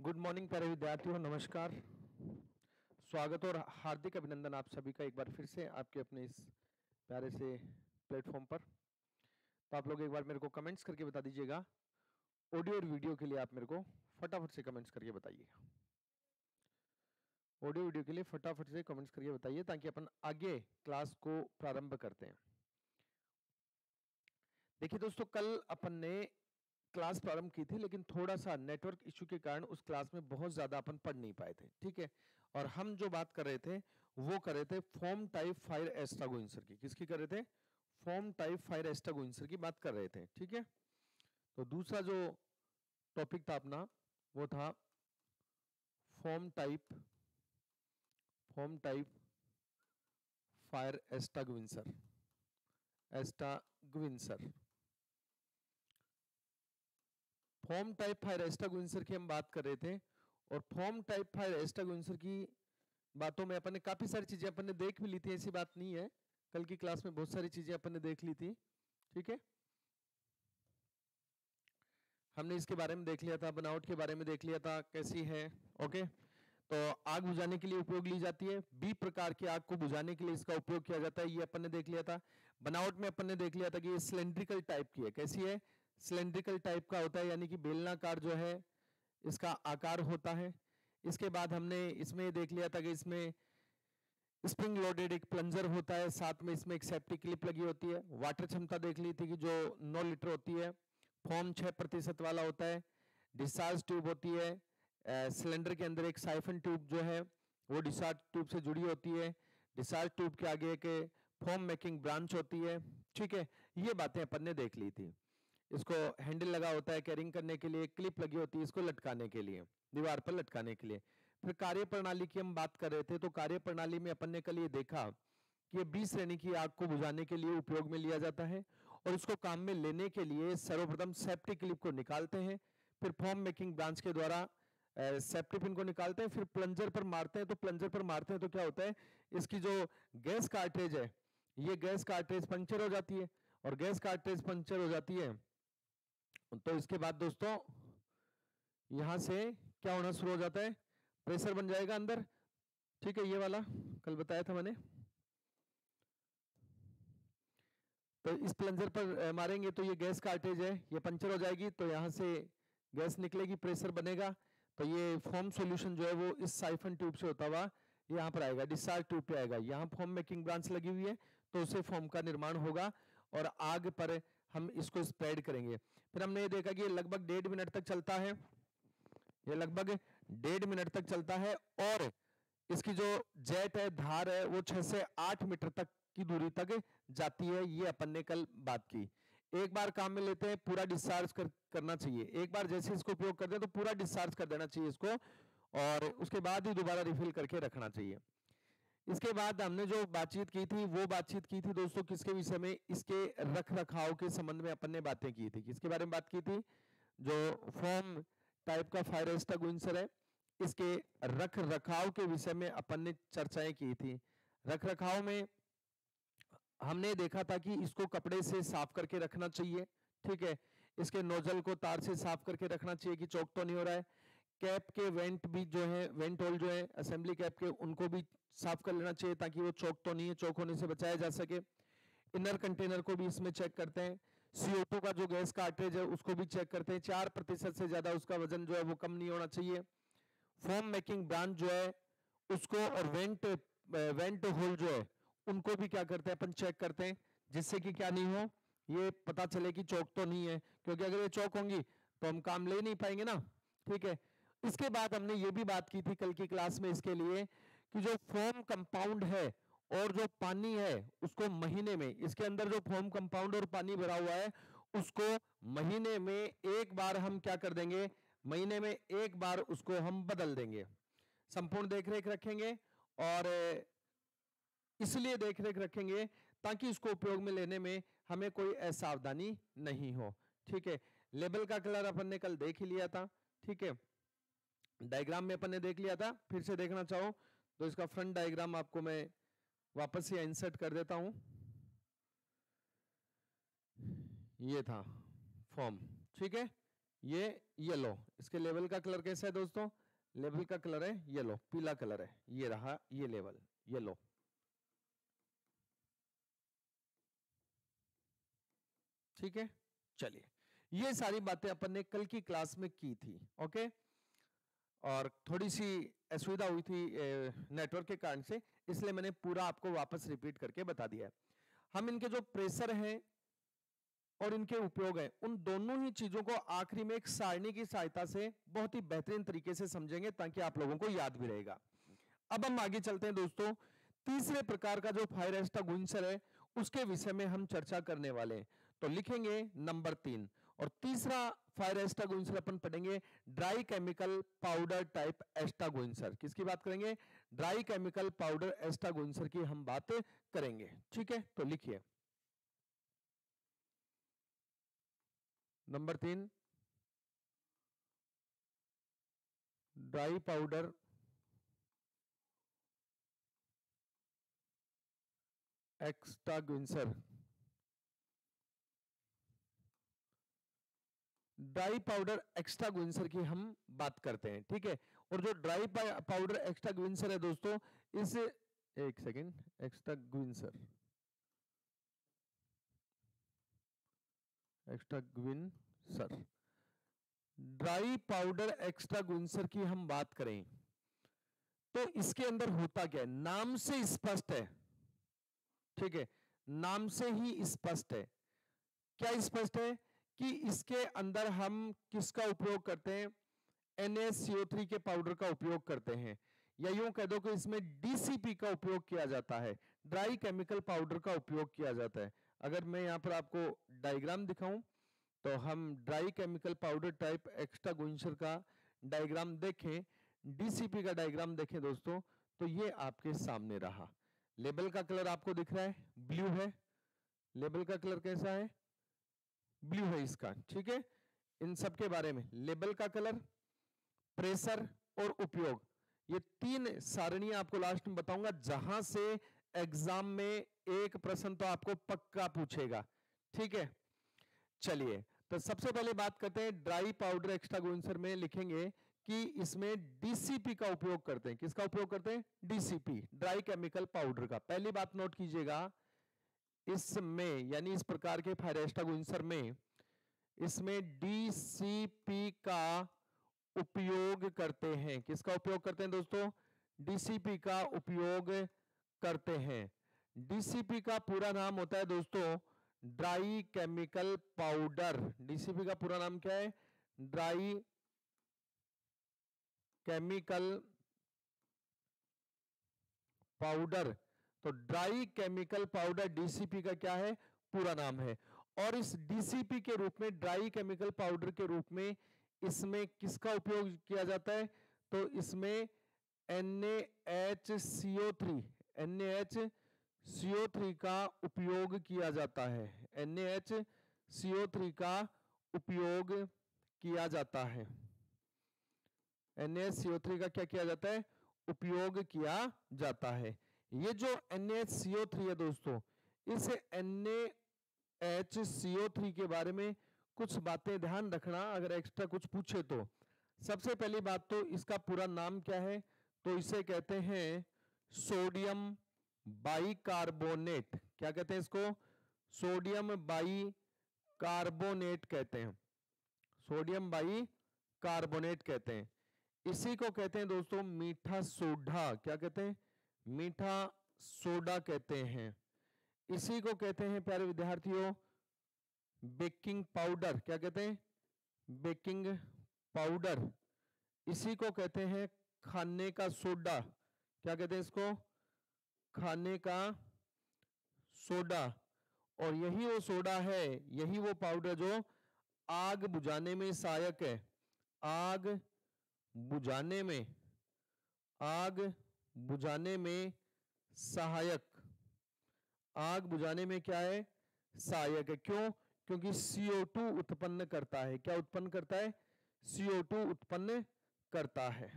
Good morning प्यारे विद्यार्थियों, नमस्कार। स्वागत और हार्दिक अभिनंदन आप सभी का एक बार फिर से आपके अपने इस प्यारे से प्लेटफॉर्म पर। तो आप लोग एक बार मेरे को कमेंट्स करके बता दीजिएगा, ऑडियो और वीडियो के लिए आप मेरे को फटाफट से कमेंट्स करके बताइएगा। ऑडियो वीडियो के लिए फटाफट से कमेंट्स करके बताइए ताकि अपन आगे क्लास को प्रारंभ करते हैं। देखिए दोस्तों, कल अपन ने क्लास प्रारंभ की थी, लेकिन थोड़ा सा नेटवर्क इश्यू के कारण उस क्लास में बहुत ज्यादा अपन पढ़ नहीं पाए थे। ठीक है, और हम जो बात कर रहे थे वो कर रहे the form type fire extinguisher की। किसकी कर रहे थे? फॉर्म टाइप फायर एस्टागोइंसर की बात कर रहे थे। ठीक है, तो दूसरा जो टॉपिक था अपना वो था foam type fire extinguisher. Foam type fire extinguisher की हम बात कर रहे थे, और फॉर्म टाइप फायर एस्टागोइंसर की बातों में अपन ने काफी सारी चीजें अपन ने देख भी ली थी, ऐसी बात नहीं है। कल की क्लास में बहुत सारी चीजें अपन ने देख ली थी। ठीक है, हमने इसके बारे में देख लिया था, बनावट के बारे में देख लिया था कैसी है। ओके, तो आग बुझाने के लिए उपयोग ली जाती है, बी प्रकार की आग को बुझाने के लिए इसका उपयोग किया जाता है, ये अपन ने देख लिया था। बनावट में अपन ने देख लिया था कि ये सिलेंड्रिकल टाइप की है। कैसी है? सिलेंड्रिकल टाइप का होता है, यानी कि बेलनाकार जो है इसका आकार होता है। इसके बाद हमने इसमें देख लिया था कि इसमें स्प्रिंग लोडेड एक प्लंजर होता है, साथ में इसमें एक सेफ्टी क्लिप लगी होती है। वाटर क्षमता देख ली थी कि जो 9 लीटर होती है। फॉर्म 6% वाला होता है। डिस्चार्ज ट्यूब होती है। सिलेंडर के अंदर एक साइफन ट्यूब जो है वो डिस्चार्ज ट्यूब से जुड़ी होती है। डिस्चार्ज ट्यूब के आगे एक फॉर्म मेकिंग ब्रांच होती है। ठीक है, ये बातें अपन ने देख ली थी। इसको हैंडल लगा होता है कैरिंग करने के लिए, क्लिप लगी होती है इसको लटकाने के लिए, दीवार पर लटकाने के लिए। फिर कार्य प्रणाली की हम बात कर रहे थे, तो कार्य प्रणाली में अपन ने कल ये देखा कि ये 20 श्रेणी की आग को बुझाने के लिए उपयोग में लिया जाता है, और इसको काम में लेने के लिए सर्वप्रथम सेफ्टी क्लिप को निकालते हैं, फिर फॉर्म मेकिंग ब्रांच के द्वारा सेफ्टी पिन को निकालते हैं, फिर प्लंजर पर मारते हैं। तो प्लंजर पर मारते हैं तो क्या होता है, इसकी जो गैस कार्ट्रिज है, ये गैस कार्ट्रिज पंक्चर हो जाती है, और गैस कार्ट्रिज पंक्चर हो जाती है तो इसके बाद दोस्तों यहां से क्या होना शुरू हो जाता है, प्रेशर बन जाएगा अंदर। ठीक है, ये वाला कल बताया था मैंने। तो इस प्लंजर पर मारेंगे तो ये गैस कार्ट्रिज है, ये पंचर हो जाएगी, तो यहां से गैस निकलेगी, प्रेशर बनेगा, तो ये फॉर्म सॉल्यूशन जो है वो इस साइफन ट्यूब से होता हुआ यहाँ पर आएगा, डिस्चार्ज ट्यूब पे आएगा। यहाँ फॉर्म मेकिंग ब्रांच लगी हुई है, तो उससे फॉर्म का निर्माण होगा और आग पर हम इसको स्प्रेड करेंगे। फिर हमने ये देखा कि ये लगभग 1.5 मिनट तक चलता है, ये लगभग 1.5 मिनट तक चलता है, और इसकी जो जेट है, धार है, वो 6 से 8 मीटर तक की दूरी तक जाती है। ये अपन ने कल बात की। एक बार काम में लेते हैं, पूरा डिस्चार्ज करना चाहिए। एक बार जैसे इसको उपयोग करते हैं तो पूरा डिस्चार्ज कर देना चाहिए इसको, और उसके बाद ही दोबारा रिफिल करके रखना चाहिए। इसके बाद हमने जो बातचीत की थी वो बातचीत की थी दोस्तों किसके विषय में, इसके रख रखाव के संबंध में अपन ने बातें की थी। किसके बारे में बात की थी? जो फॉर्म टाइप का फायर एक्सटिंग्विशर है, इसके रख रखाव के विषय में अपन ने चर्चाएं की थी। रख रखाव में हमने देखा था कि इसको कपड़े से साफ करके रखना चाहिए। ठीक है, इसके नोजल को तार से साफ करके रखना चाहिए कि चौक तो नहीं हो रहा है। कैप के वेंट भी जो है, वेंट होल जो है असेंबली कैप के, उनको भी साफ कर लेना चाहिए ताकि वो चौक तो नहीं है, चौक होने से बचाया जा सके। इनर कंटेनर को भी इसमें चेक करते हैं। CO2 का जो गैस कार्ट्रिज है उसको भी चेक करते हैं, 4% से ज्यादा उसका वजन जो है वो कम नहीं होना चाहिए। फॉर्म मेकिंग ब्रांच जो है उसको, और वेंट होल जो है उनको भी क्या करते हैं अपन, चेक करते हैं, जिससे कि क्या नहीं हो, ये पता चले कि चौक तो नहीं है, क्योंकि अगर ये चौक होंगी तो हम काम ले नहीं पाएंगे ना। ठीक है, इसके बाद हमने ये भी बात की थी कल की क्लास में इसके लिए कि जो फोम कंपाउंड है और जो पानी है उसको महीने में, इसके अंदर जो फोम कंपाउंड और पानी भरा हुआ है उसको महीने में एक बार हम क्या कर देंगे, महीने में एक बार उसको हम बदल देंगे। संपूर्ण देखरेख रखेंगे, और इसलिए देखरेख रखेंगे ताकि इसको उपयोग में लेने में हमें कोई असावधानी नहीं हो। ठीक है, लेबल का कलर अपन ने कल देख ही लिया था। ठीक है, डायग्राम में अपन ने देख लिया था, फिर से देखना चाहो तो इसका फ्रंट डायग्राम आपको मैं वापस से इंसर्ट कर देता हूं। ये था फॉर्म। ठीक है, ये येलो, इसके लेवल का कलर कैसा है दोस्तों? लेवल का कलर है येलो, पीला कलर है, ये रहा ये लेवल येलो। ठीक है, चलिए ये सारी बातें अपन ने कल की क्लास में की थी। ओके, और थोड़ी सी असुविधा हुई थी नेटवर्क के कारण से, इसलिए मैंने पूरा आपको वापस रिपीट करके बता दिया। हम इनके जो प्रेशर हैं और इनके उपयोग है, उन दोनों ही चीजों को आखिरी में एक सारणी की सहायता से बहुत ही बेहतरीन तरीके से समझेंगे, ताकि आप लोगों को याद भी रहेगा। अब हम आगे चलते हैं दोस्तों, तीसरे प्रकार का जो फायर एक्सटिंग्विशर है उसके विषय में हम चर्चा करने वाले हैं। तो लिखेंगे नंबर 3, और तीसरा फायर एक्सटिंग्विशर अपन पढ़ेंगे dry chemical powder type extinguisher. किसकी बात करेंगे? ड्राई केमिकल पाउडर एक्सटिंग्विशर की हम बात करेंगे। ठीक है, तो लिखिए number 3, dry powder extinguisher. Dry powder extinguisher की हम बात करते हैं। ठीक है, और जो ड्राई पाउडर एक्सटिंग्विशर है दोस्तों, इस एक second, extinguisher dry powder extinguisher की हम बात करें तो इसके अंदर होता क्या है? नाम से स्पष्ट है। ठीक है, नाम से ही स्पष्ट है। क्या स्पष्ट है? कि इसके अंदर हम किसका उपयोग करते हैं? NaCO3 के पाउडर का उपयोग करते हैं, या यूं कह दो कि इसमें DCP का उपयोग किया जाता है, ड्राई केमिकल पाउडर का उपयोग किया जाता है। अगर मैं यहां पर आपको डायग्राम दिखाऊं तो हम dry chemical powder type extinguisher का डायग्राम देखें, DCP का डायग्राम देखें दोस्तों, तो ये आपके सामने रहा। लेबल का कलर आपको दिख रहा है, ब्लू है। लेबल का कलर कैसा है? ब्लू है इसका। ठीक है, इन सब के बारे में लेबल का कलर, प्रेशर और उपयोग, ये 3 सारणियां आपको लास्ट में बताऊंगा, जहां से एग्जाम में एक प्रश्न तो आपको पक्का पूछेगा। ठीक है, चलिए तो सबसे पहले बात करते हैं ड्राई पाउडर एक्सटिंग्विशर में। लिखेंगे कि इसमें DCP का उपयोग करते हैं। किसका उपयोग करते हैं? DCP, ड्राई केमिकल पाउडर का। पहली बात नोट कीजिएगा, इसमें यानी इस प्रकार के फायर एक्सटिंग्विशर में इसमें DCP का उपयोग करते हैं। किसका उपयोग करते हैं दोस्तों? DCP का उपयोग करते हैं। DCP का पूरा नाम होता है दोस्तों ड्राई केमिकल पाउडर। DCP का पूरा नाम क्या है? Dry chemical powder. तो ड्राई केमिकल पाउडर DCP का क्या है? पूरा नाम है। और इस DCP के रूप में, ड्राई केमिकल पाउडर के रूप में, इसमें किसका उपयोग किया जाता है? तो इसमें NaHCO3 का उपयोग किया जाता है। NaHCO3 का उपयोग किया जाता है। NaCO3 का क्या किया जाता है? उपयोग किया जाता है। ये जो NaCO3 है दोस्तों, इस NaHCO3 के बारे में कुछ बातें ध्यान रखना, अगर एक्स्ट्रा कुछ पूछे तो। सबसे पहली बात तो इसका पूरा नाम क्या है? तो इसे कहते हैं सोडियम बाइकार्बोनेट। क्या कहते हैं इसको? सोडियम बाइकार्बोनेट कहते हैं। सोडियम बाइकार्बोनेट कहते हैं। इसी को कहते हैं दोस्तों मीठा सोडा। क्या कहते हैं? मीठा सोडा कहते हैं। इसी को कहते हैं प्यारे विद्यार्थियों बेकिंग पाउडर। क्या कहते हैं? Baking powder. इसी को कहते हैं खाने का सोडा। क्या कहते हैं इसको? खाने का सोडा। और यही वो सोडा है, यही वो पाउडर जो आग बुझाने में सहायक है। आग बुझाने में, आग बुझाने में सहायक, आग बुझाने में क्या है? सहायक है। क्यों? क्योंकि CO2 उत्पन्न करता है। क्या उत्पन्न करता है? CO2 उत्पन्न करता है।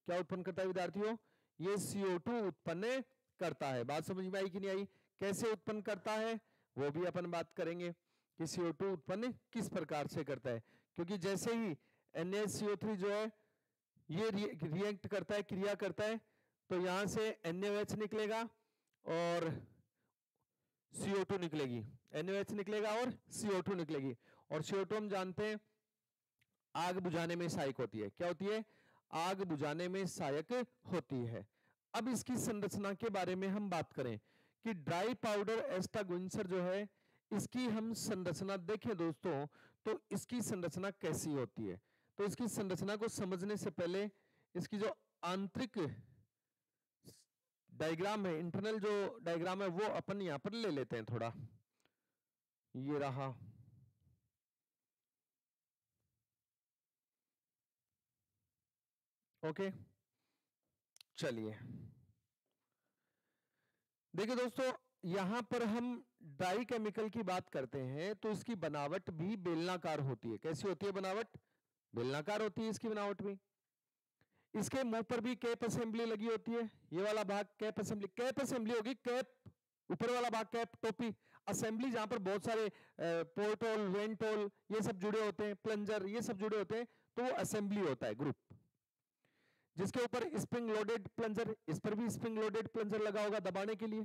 क्या उत्पन्न करता है विद्यार्थियों? ये CO2 उत्पन्न करता है। बात समझ में आई कि नहीं आई? कैसे उत्पन्न करता है वो भी अपन बात करेंगे कि CO2 उत्पन्न किस प्रकार से करता है। क्योंकि जैसे ही NaCO3 जो है ये रिएक्ट करता है, क्रिया करता है, तो यहां से NaOH निकलेगा और CO2 निकलेगी, NaOH निकलेगा और CO2 निकलेगी। और CO2 हम जानते हैं आग बुझाने में सहायक होती है। क्या होती है? आग बुझाने में सहायक होती है। अब इसकी संरचना के बारे में हम बात करें कि ड्राई पाउडर एस्टागुइनसर जो है, इसकी हम संरचना देखें दोस्तों, तो इसकी संरचना कैसी होती है। तो इसकी संरचना को समझने से पहले इसकी जो आंतरिक डायग्राम है, इंटरनल जो डायग्राम है, वो अपन यहां पर ले लेते हैं थोड़ा। ये रहा, ओके। चलिए देखिए दोस्तों, यहां पर हम डाई केमिकल की बात करते हैं तो इसकी बनावट भी बेलनाकार होती है। कैसी होती है बनावट? बेलनाकार होती है इसकी बनावट भी। इसके मुंह पर भी कैप असेंबली लगी होती है। ये वाला भाग कैप असेंबली, कैप असेंबली होगी, कैप ऊपर वाला भाग कैप, टोपी, असेंबली जहां पर बहुत सारे पोर्ट होल, वेंट होल ये सब जुड़े होते हैं, प्लंजर ये सब जुड़े होते हैं, तो वो असेंबली होता है, ग्रुप। जिसके ऊपर स्प्रिंग लोडेड प्लंजर, इस पर भी स्प्रिंग लोडेड प्लंजर लगा होगा दबाने के लिए।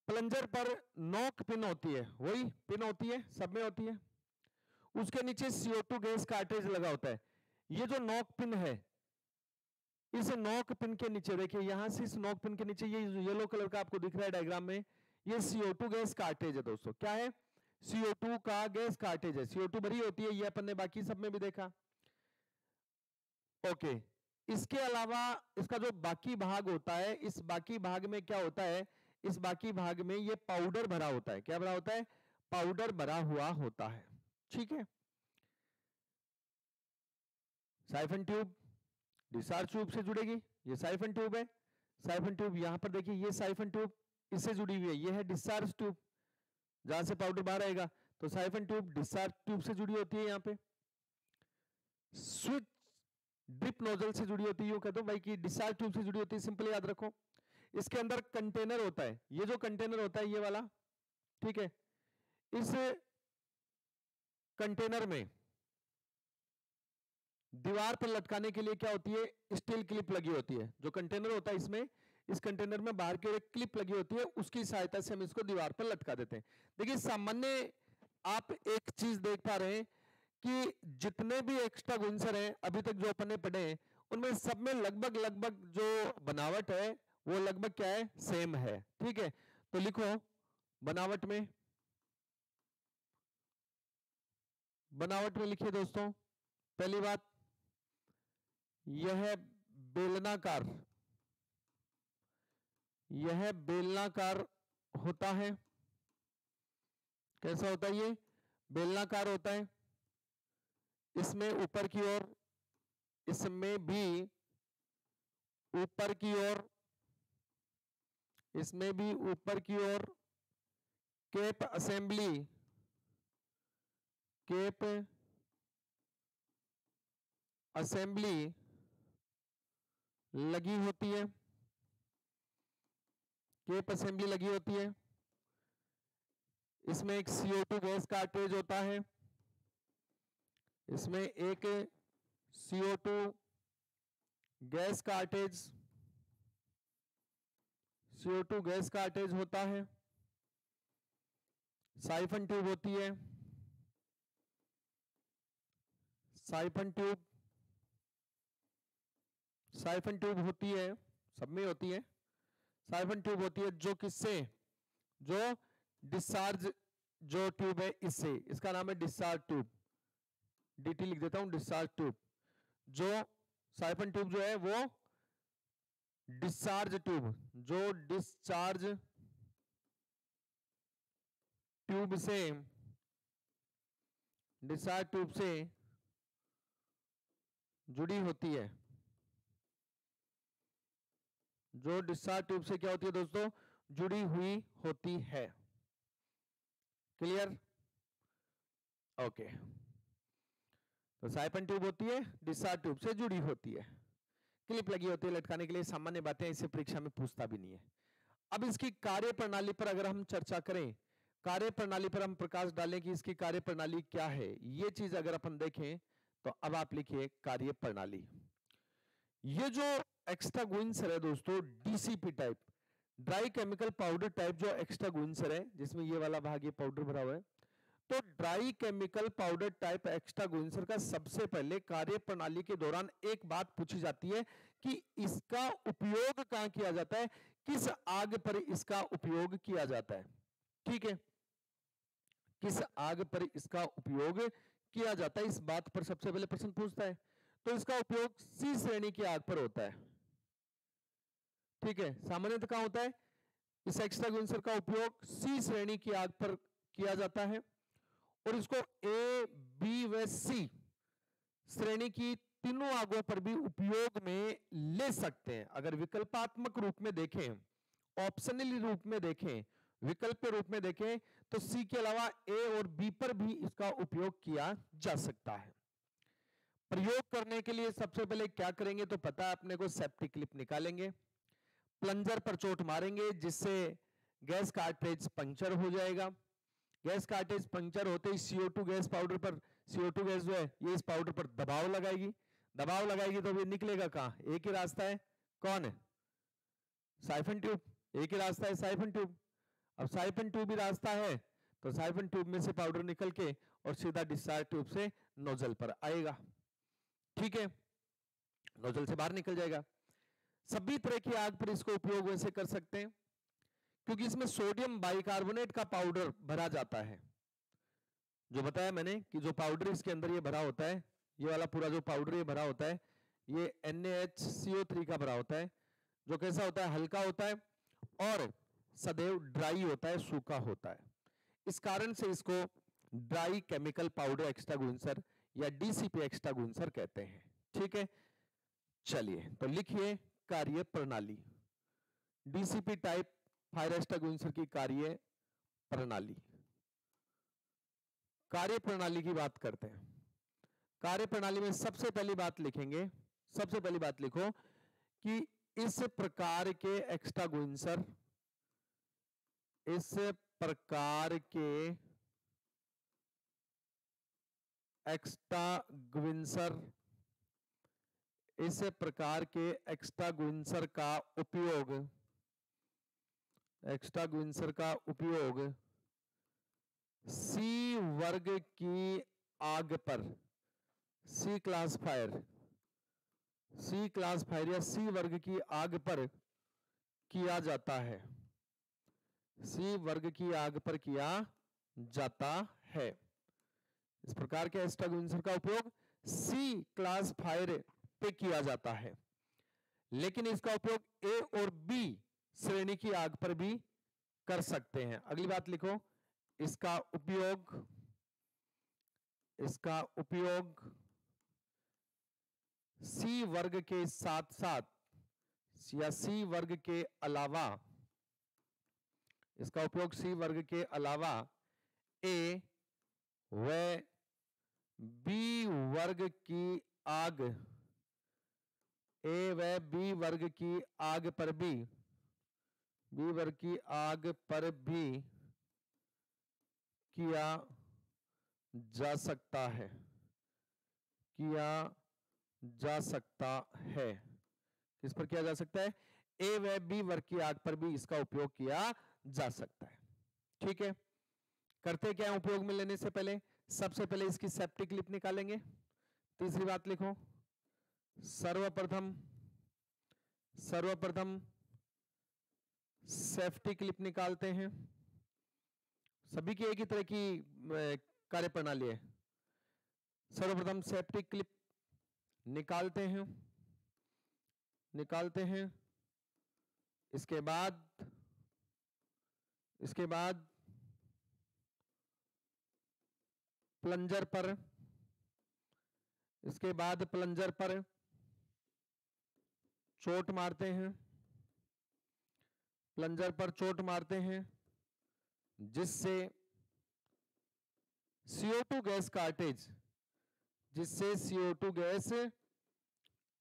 प्लंजर पर नॉक पिन होती है, वही पिन होती है, सब में होती है। उसके नीचे CO2 गैस कार्ट्रिज लगा होता है। ये जो नॉक पिन है, इस नॉक पिन के नीचे देखिए, यहां से इस नॉक पिन के नीचे ये येलो कलर का आपको दिख रहा है डायग्राम में, ये CO2 गैस कार्ट्रिज है दोस्तों। क्या है? CO2 का गैस कार्ट्रिज है। CO2 भरी होती है, ये अपन ने बाकी सब में भी देखा, ओके। इसके अलावा इसका जो बाकी भाग होता है, इस बाकी भाग में क्या होता है? इस बाकी भाग में ये पाउडर भरा होता है। क्या भरा होता है? पाउडर भरा हुआ होता है, ठीक है। साइफन ट्यूब डिस्चार्ज ट्यूब से जुड़ेगी, ये साइफन ट्यूब है। साइफन ट्यूब यहां पर देखिए, ये साइफन ट्यूब इससे जुड़ी हुई है, ये है डिस्चार्ज ट्यूब जहां से पाउडर बाहर आएगा। तो साइफन ट्यूब डिस्चार्ज ट्यूब से जुड़ी होती है। यहां पे स्विच ड्रिप नोजल से जुड़ी होती है, यूं कह दो भाई कि डिस्चार्ज ट्यूब से जुड़ी होती है, सिंपल याद रखो। इसके अंदर कंटेनर होता है, ये जो कंटेनर होता है ये वाला, ठीक है। इस कंटेनर में दीवार पर लटकाने के लिए क्या होती है? स्टील क्लिप लगी होती है। जो कंटेनर होता है इसमें, इस कंटेनर में बाहर की एक क्लिप लगी होती है, उसकी सहायता से हम इसको दीवार पर लटका देते हैं। देखिए सामान्य आप एक चीज देख पा रहे हैं कि जितने भी एक्स्ट्रागुइनसर हैं अभी तक जो अपन ने पढ़े हैं, उनमें सब में लगभग लगभग जो बनावट है वो लगभग क्या है? सेम है, ठीक है। तो लिखो बनावट में, बनावट में लिखिए दोस्तों, पहली बात यह बेलनाकार, यह बेलनाकार होता है। कैसा होता है? ये बेलनाकार होता है। इसमें ऊपर की ओर, इसमें भी ऊपर की ओर, इसमें भी ऊपर की ओर कैप असेंबली, कैप असेंबली लगी होती है, कैप असेंबली लगी होती है। इसमें एक CO2 गैस कार्ट्रिज होता है, इसमें एक CO2 gas cartridge, CO2 gas cartridge होता है। साइफन ट्यूब होती है, साइफन ट्यूब, साइफन ट्यूब होती है, सब में होती है। साइफन ट्यूब होती है जो किससे? जो डिस्चार्ज जो ट्यूब है इससे, इसका नाम है डिस्चार्ज ट्यूब, DT लिख देता हूं, डिस्चार्ज ट्यूब। जो साइफन ट्यूब जो है वो डिस्चार्ज ट्यूब, जो डिस्चार्ज ट्यूब से, डिस्चार्ज ट्यूब से जुड़ी होती है, जो डिस्चार्ज ट्यूब से क्या होती है दोस्तों? जुड़ी हुई होती है। क्लियर? ओके। तो साइफन ट्यूब होती है, डिस्चार्ज ट्यूब से जुड़ी होती है, क्लिप लगी होती है लटकाने के लिए। सामान्य बातें, इसे परीक्षा में पूछता भी नहीं है। अब इसकी कार्य प्रणाली पर अगर हम चर्चा करें, कार्य प्रणाली पर हम प्रकाश डालें कि इसकी कार्य प्रणाली क्या है। ये चीज अगर अपन देखें तो अब आप लिखिए कार्य प्रणाली। ये जो एक्स्ट्रा गुइंसर है दोस्तों, DCP type, dry chemical powder type जो एक्स्ट्रा गुइंसर है, जिसमें ये वाला भाग ये पाउडर भरा हुआ है, तो dry chemical powder type extinguisher का सबसे पहले कार्य प्रणाली के दौरान एक बात पूछी जाती है कि इसका उपयोग कहां किया जाता है, किस आग पर इसका उपयोग किया जाता है। ठीक है, किस आग पर इसका उपयोग किया जाता है, इस बात पर सबसे पहले प्रश्न पूछता है। तो इसका उपयोग सी श्रेणी की आग पर होता है। ठीक है, सामान्यतः कहां होता है, इस एक्स्ट्रा गुइंसर का उपयोग सी श्रेणी की आग पर किया जाता है और इसको ए, बी व सी श्रेणी की तीनों आगों पर भी उपयोग में ले सकते हैं। अगर विकल्पात्मक रूप में देखें, ऑप्शनली रूप में देखें, विकल्प के रूप में देखें, तो सी के अलावा ए और बी पर भी इसका उपयोग किया जा सकता है। प्रयोग करने के लिए सबसे पहले क्या करेंगे, तो पता है अपने को, सेफ्टी क्लिप निकालेंगे, प्लंजर पर चोट मारेंगे जिससे गैस कार्ट्रिज पंक्चर हो जाएगा। गैस कार्ट्रिज पंक्चर होते ही CO2 गैस पाउडर पर, CO2 गैस जो है ये इस पाउडर पर दबाव लगाएगी, दबाव लगाएगी तो ये निकलेगा कहां, एक ही रास्ता है, कौन है, साइफन ट्यूब, एक ही रास्ता है साइफन ट्यूब। अब साइफन ट्यूब ही रास्ता है तो साइफन ट्यूब में से पाउडर निकल के और सीधा डिस्चार्ज ट्यूब से नोजल पर आएगा। ठीक है, नोजल से बाहर निकल जाएगा। सभी तरह की आग पर इसको उपयोग वैसे कर सकते हैं क्योंकि इसमें सोडियम बाइकार्बोनेट का पाउडर भरा जाता है। जो बताया मैंने कि जो पाउडर इसके अंदर ये भरा होता है, ये वाला पूरा जो पाउडर ये भरा होता है, ये NaHCO3 का भरा होता है, जो कैसा होता है, हल्का होता है और सदैव ड्राई होता है, सूखा होता है। इस कारण से इसको ड्राई केमिकल पाउडर एक्स्ट्रा गुइंसर या DCP एक्स्ट्रा गुइंसर कहते हैं। ठीक है, चलिए तो लिखिए कार्य प्रणाली, DCP टाइप फायर एक्स्ट्रा गुइंसर की कार्य प्रणाली। कार्य प्रणाली की बात करते हैं। कार्य प्रणाली में सबसे पहली बात लिखेंगे, सबसे पहली बात लिखो कि इस प्रकार के एक्स्ट्रा गुइंसर, इस प्रकार के एक्स्ट्रा गुइंसर, इस प्रकार के एक्स्ट्रा गुइंसर का उपयोग, एक्स्ट्रा गुइंसर का उपयोग सी वर्ग की आग पर, सी क्लास फायर, सी क्लास फायर या सी वर्ग की आग पर किया जाता है, सी वर्ग की आग पर किया जाता है। इस प्रकार के एक्स्ट्रा गुइंसर का उपयोग सी क्लास फायर पे किया जाता है, लेकिन इसका उपयोग ए और बी श्रेणी की आग पर भी कर सकते हैं। अगली बात लिखो, इसका उपयोग, इसका उपयोग सी वर्ग के साथ साथ या सी वर्ग के अलावा, इसका उपयोग सी वर्ग के अलावा ए व बी वर्ग की आग, ए व बी वर्ग की आग पर भी, बी वर्ग की आग पर भी किया जा सकता है, किया जा सकता है। किस पर किया जा सकता है, ए व बी वर्ग की आग पर भी इसका उपयोग किया जा सकता है। ठीक है, करते क्या है उपयोग में लेने से पहले, सबसे पहले इसकी सेफ्टी क्लिप निकालेंगे। तीसरी बात लिखो, सर्वप्रथम, सर्वप्रथम सेफ्टी क्लिप निकालते हैं। सभी की एक ही तरह की कार्य प्रणाली है। सर्वप्रथम सेफ्टी क्लिप निकालते हैं, निकालते हैं। इसके बाद, इसके बाद प्लंजर पर, इसके बाद प्लंजर पर चोट मारते हैं, प्लंजर पर चोट मारते हैं जिससे CO2 गैस कार्टेज, जिससे CO2 गैस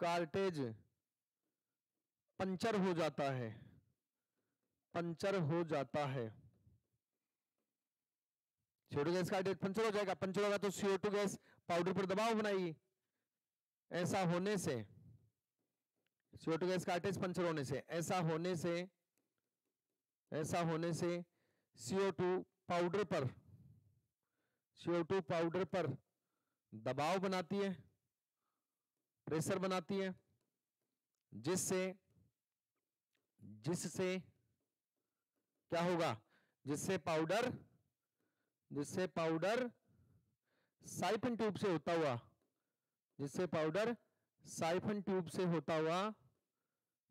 कार्टेज पंचर हो जाता है, पंचर हो जाता है। CO2 गैस कार्टेज पंचर हो जाएगा, पंचर होगा तो CO2 गैस पाउडर पर दबाव बनाएगी। ऐसा होने से CO2 गैस कार्टेज पंचर होने से, ऐसा होने से CO2 पाउडर पर दबाव बनाती है, प्रेशर बनाती है, जिससे क्या होगा, जिससे पाउडर साइफन ट्यूब से होता हुआ,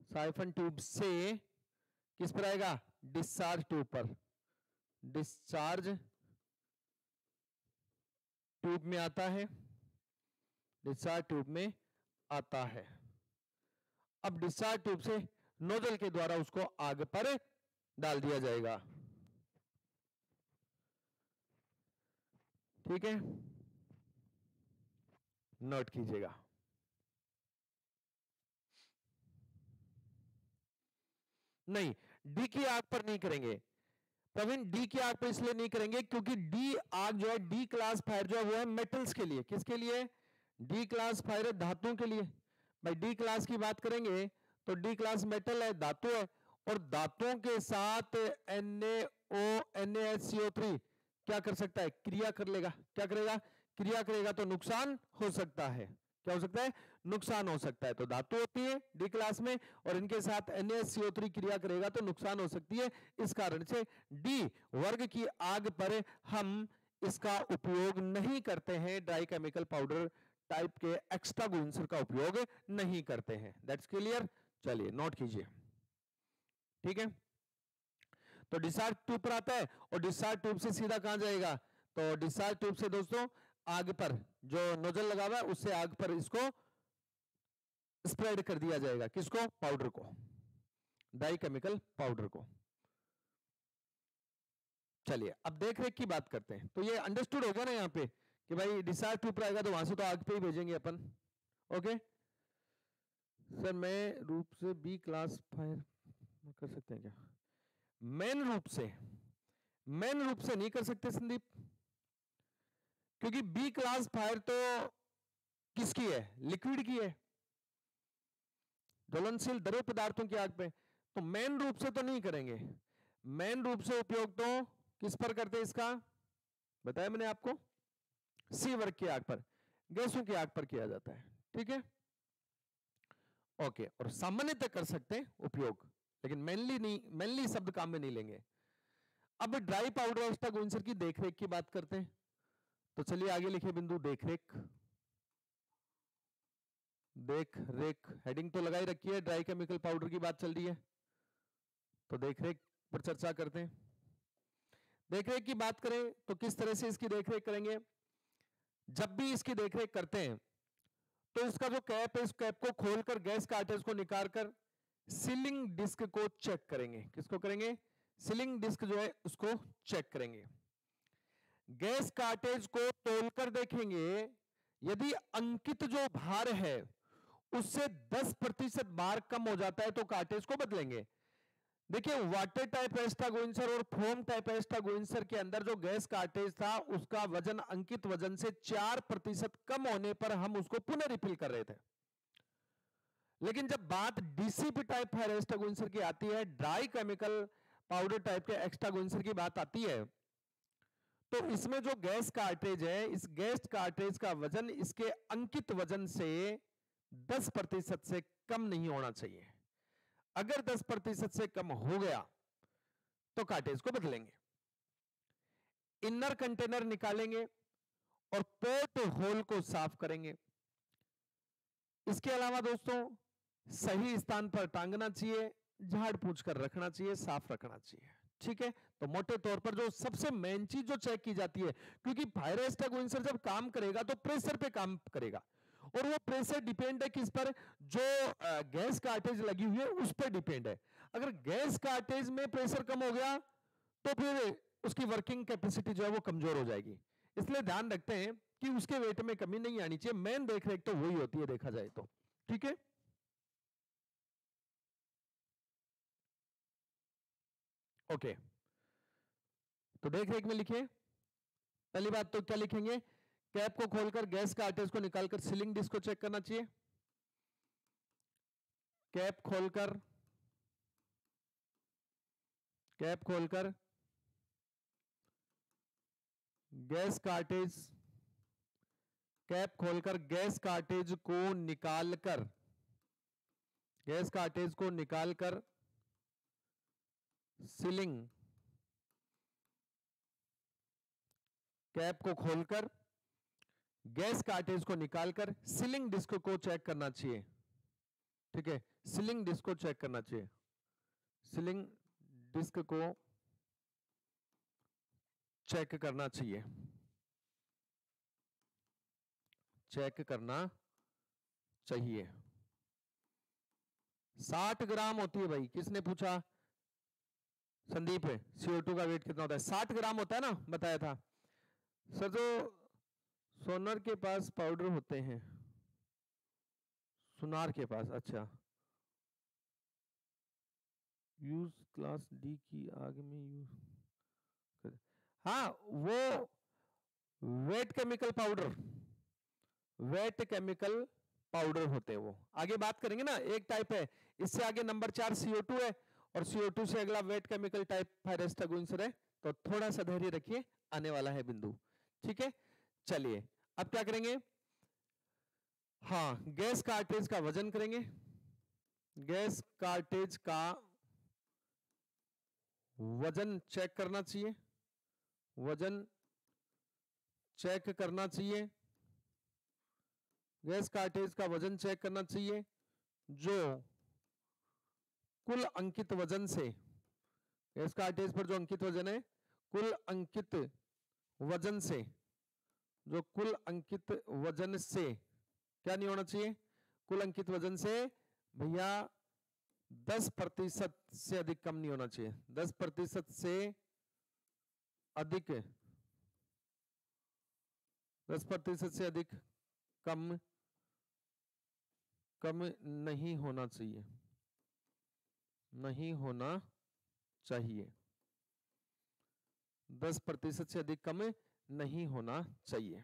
साइफन ट्यूब से किस पर आएगा, डिस्चार्ज ट्यूब पर, डिस्चार्ज ट्यूब में आता है, डिस्चार्ज ट्यूब में आता है। अब डिस्चार्ज ट्यूब से नोजल के द्वारा उसको आग पर डाल दिया जाएगा। ठीक है, नोट कीजिएगा। नहीं, डी की आग पर नहीं करेंगे प्रवीण, डी की आग पर इसलिए नहीं करेंगे क्योंकि डी आग जो है, डी क्लास फायर जो है वो है मेटल्स के लिए। किसके लिए, डी क्लास फायर है धातुओं के लिए। भाई डी क्लास की बात करेंगे तो डी क्लास मेटल है, धातु है, और धातुओं के साथ NaCO3 क्या कर सकता है, क्रिया कर लेगा। क्या करेगा, क्रिया करेगा तो नुकसान हो सकता है। क्या हो सकता है, नुकसान हो सकता है। तो धातु होती है डी क्लास में और इनके साथ NaCO3 क्रिया करेगा तो नुकसान हो सकती है। इस कारण से डी वर्ग की आग पर हम इसका उपयोग नहीं करते हैं, ड्राई केमिकल पाउडर टाइप के एक्स्ट्रा गुइंसर का उपयोग नहीं करते हैं। दैट्स क्लियर, चलिए नोट कीजिए। ठीक है, तो डिस्चार्ज ट्यूब पर आता है और डिस्चार्ज ट्यूब से सीधा कहां जाएगा, तो डिस्चार्ज ट्यूब से दोस्तों आग पर जो नोजल लगा हुआ है उससे आग पर इसको स्प्रेड कर दिया जाएगा। किसको, पाउडर को, डाई केमिकल पाउडर को। चलिए अब देख रेख की बात करते हैं। तो ये अंडरस्टूड होगा ना यहाँ पे कि भाई डिस्चार्ज ट्यूब पर आएगा तो वहां से तो आग पे ही भेजेंगे अपन। ओके सर, मैं रूप से बी क्लास फायर कर सकते हैं क्या, मेन रूप से नहीं कर सकते संदीप, क्योंकि बी क्लास फायर तो किसकी है, लिक्विड की है, ज्वलनशील द्रव पदार्थों की आग पे, तो मेन रूप से तो नहीं करेंगे। मेन रूप से उपयोग तो किस पर करते हैं इसका, बताया मैंने आपको, सी वर्ग की आग पर, गैसों की आग पर किया जाता है। ठीक है, ओके, और सामान्यतः कर सकते हैं उपयोग, लेकिन मेनली नहीं, मेनली शब्द काम में नहीं लेंगे। अब ड्राई पाउडर एक्स्ट्रागुइंसर की देखरेख की बात करते हैं। तो चलिए आगे लिखिए बिंदु देखरेख। हेडिंग तो लगाई रखी है, ड्राई केमिकल पाउडर की बात चल रही है, तो देखरेख पर चर्चा करते हैं। देखरेख की बात करें तो किस तरह से इसकी देखरेख करेंगे। जब भी इसकी देखरेख करते हैं तो इसका जो कैप है, इस कैप को खोलकर गैस कार्टेज को निकालकर सीलिंग डिस्क को चेक करेंगे। किसको करेंगे, सीलिंग डिस्क जो है उसको चेक करेंगे। गैस कार्टेज को तोलकर देखेंगे, यदि अंकित जो भार है उससे 10% भार कम हो जाता है तो कार्टेज को बदलेंगे। देखिए वाटर टाइप एस्ट्रागोइंसर और फोम टाइप एस्ट्रागोइंसर के अंदर जो गैस कार्टेज था उसका वजन अंकित वजन से 4% कम होने पर हम उसको पुनः रिफिल कर रहे थे। लेकिन जब बात डीसीपी टाइप फायर एस्ट्रागोइंसर की आती है, ड्राई केमिकल पाउडर टाइप के एक्स्ट्रागोइंसर की बात आती है, तो इसमें जो गैस कार्टेज है, इस गैस कार्टेज का वजन इसके अंकित वजन से 10% से कम नहीं होना चाहिए। अगर 10% से कम हो गया तो कार्टेज को बदलेंगे। इनर कंटेनर निकालेंगे और पोर्ट होल को साफ करेंगे। इसके अलावा दोस्तों सही स्थान पर टांगना चाहिए, झाड़ पूछ कर रखना चाहिए, साफ रखना चाहिए। ठीक है, तो मोटे तौर पर जो सबसे मेन चीज जो चेक की जाती है, क्योंकि फायर एक्सटिंग्विशर जब काम करेगा तो प्रेशर पे काम करेगा, और वो प्रेशर डिपेंड है किस पर, जो गैस कार्टेज लगी हुई है उस पर डिपेंड है। अगर गैस कार्टेज में प्रेशर कम हो गया तो फिर उसकी वर्किंग कैपेसिटी जो है वो कमजोर हो जाएगी। इसलिए ध्यान रखते हैं कि उसके वेट में कमी नहीं आनी चाहिए। मेन देखरेख तो वही होती है देखा जाए तो। ठीक है, ओके, तो देखरेख में लिखिए पहली बात तो क्या लिखेंगे, कैप को खोलकर गैस कार्टेज को निकालकर सीलिंग डिस्क को चेक करना चाहिए। कैप खोलकर गैस कार्टेज, कैप खोलकर गैस कार्टेज को निकालकर सीलिंग, कैप को खोलकर गैस कार्टेज को निकालकर सीलिंग डिस्क को चेक करना चाहिए। ठीक है, सीलिंग डिस्क को चेक करना चाहिए, सीलिंग डिस्क को चेक करना चाहिए, चेक करना चाहिए। 60 ग्राम होती है भाई, किसने पूछा, संदीप है, CO2 का वेट कितना होता है, 60 ग्राम होता है ना, बताया था सर। जो सोनार के पास पाउडर होते हैं, सुनार के पास, अच्छा, यूज क्लास डी की आग में यूज, हाँ वो wait chemical powder, wait chemical powder होते हैं वो, आगे बात करेंगे ना, एक टाइप है। इससे आगे नंबर 4 CO2 है, और CO2 से अगला वेट केमिकल टाइप फायरेस्टागुइनसर है, तो थोड़ा सा धैर्य रखिए, आने वाला है बिंदु। ठीक है, चलिए अब क्या करेंगे, हाँ गैस कार्टेज का वजन करेंगे, गैस कार्टेज का वजन चेक करना चाहिए, वजन चेक करना चाहिए, गैस कार्टेज का वजन चेक करना चाहिए, जो कुल अंकित वजन से, गैस कार्टेज पर जो अंकित वजन है, कुल अंकित वजन से, जो कुल अंकित वजन से क्या नहीं होना चाहिए, कुल अंकित वजन से भैया 10% से अधिक कम नहीं होना चाहिए, 10% से अधिक, 10% से अधिक कम नहीं होना चाहिए, नहीं होना चाहिए, 10% से अधिक कम नहीं होना चाहिए।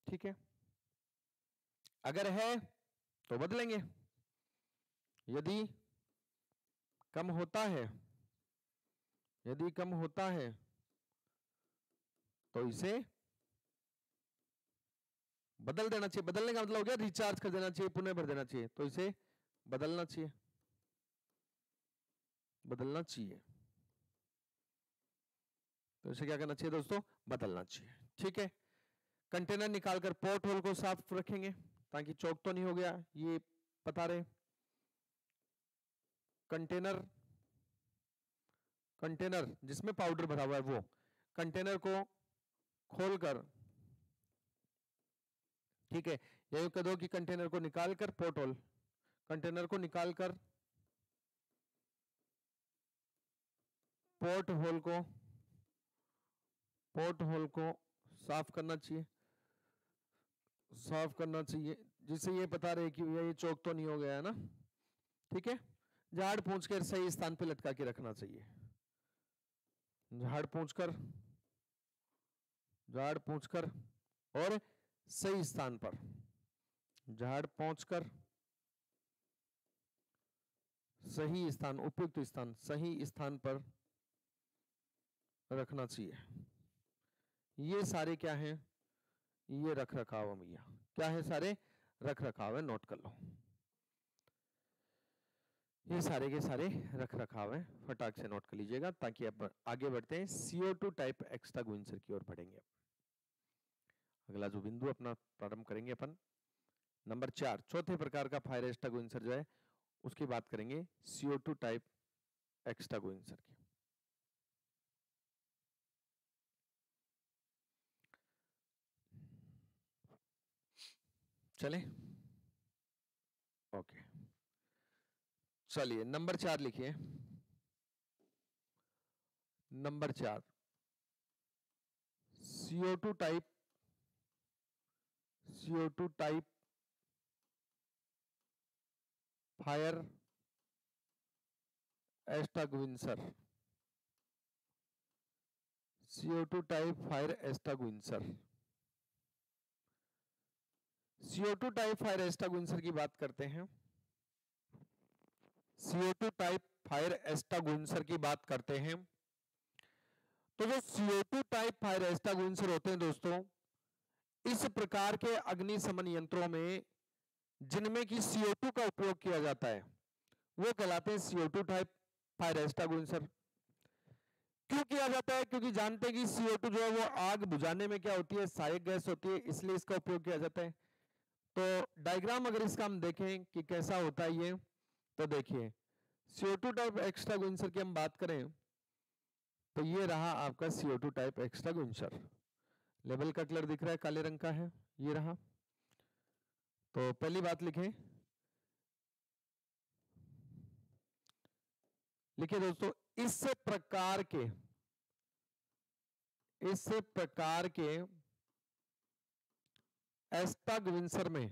ठीक है, अगर है तो बदलेंगे, यदि कम होता है, यदि कम होता है तो इसे बदल देना चाहिए। बदलने का मतलब हो गया रिचार्ज कर देना चाहिए, पुनः भर देना चाहिए, तो इसे बदलना चाहिए, बदलना चाहिए, तो इसे क्या करना चाहिए दोस्तों, बदलना चाहिए। ठीक है, कंटेनर निकालकर पोर्ट होल को साफ रखेंगे ताकि चौक तो नहीं हो गया, ये बता रहे। कंटेनर, कंटेनर जिसमें पाउडर भरा हुआ है वो कंटेनर को खोलकर, ठीक है, यही कह दो कि कंटेनर को निकालकर पोर्ट होल, कंटेनर को निकालकर पोर्ट होल को साफ करना चाहिए, साफ करना चाहिए, जिससे ये पता रहे कि ये चौक तो नहीं हो गया है ना। ठीक है, झाड़ पूंछ कर सही स्थान पे लटका के रखना चाहिए, झाड़ पूंछकर और सही स्थान पर, झाड़ पहुंचकर सही स्थान, उपयुक्त स्थान, सही स्थान पर रखना चाहिए। ये सारे क्या हैं, ये रख रखाव है भैया, क्या है, सारे रख रखाव है, नोट कर लो, ये सारे के सारे रख रखाव है, फटाक से नोट कर लीजिएगा, ताकि अब आगे बढ़ते हैं, CO2 टाइप एक्स्ट्रागुइनसर की ओर बढ़ेंगे। अगला जो बिंदु अपना प्रारंभ करेंगे अपन, नंबर 4, चौथे प्रकार का फायर एक्स्ट्रागुइनसर जो है उसकी बात करेंगे, CO2 टाइप एक्स्ट्रागुइनसर की। चले, ओके, चलिए नंबर 4 लिखिए, number 4, CO2 type fire extinguisher, CO2 type fire extinguisher. CO2 type fire extinguisher की बात करते हैं। CO2 टाइप फायर एक्सटिंग्विशर की बात करते हैं। तो जो CO2 टाइप फायर एक्सटिंग्विशर होते हैं दोस्तों, इस प्रकार के अग्निशमन यंत्रों में जिनमें कि CO2 का उपयोग किया जाता है वो कहलाते हैं CO2 टाइप फायर एक्सटिंग्विशर। क्यों किया जाता है? क्योंकि जानते हैं कि CO2 जो है वो आग बुझाने में क्या होती है, सहायक गैस होती है, इसलिए इसका उपयोग किया जाता है। तो डायग्राम अगर इसका हम देखें कि कैसा होता है ये, तो देखिए CO2 टाइप एक्सटिंग्विशर की हम बात करें तो ये रहा आपका CO2 टाइप एक्सटिंग्विशर। लेबल का कलर दिख रहा है, काले रंग का है, ये रहा। तो पहली बात लिखें, लिखिए दोस्तों, इस प्रकार के एक्सटिंग्विशर में,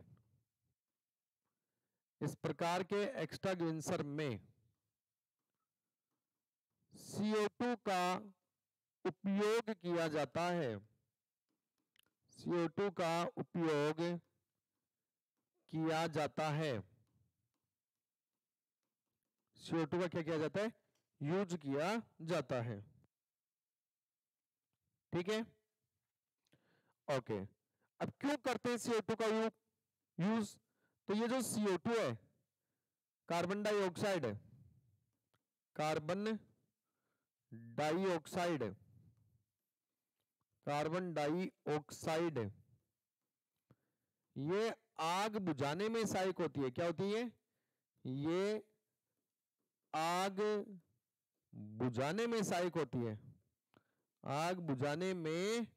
इस प्रकार के एक्सटिंग्विशर में CO2 का उपयोग किया जाता है। CO2 का उपयोग किया जाता है। CO2 का क्या किया जाता है? यूज किया जाता है। ठीक है, ओके। अब क्यों करते हैं CO2 का यूज? तो ये जो CO2 है, कार्बन डाइऑक्साइड है, कार्बन डाइऑक्साइड, कार्बन डाइऑक्साइड ये आग बुझाने में सहायक होती है। क्या होती है? ये आग बुझाने में सहायक होती है, आग बुझाने में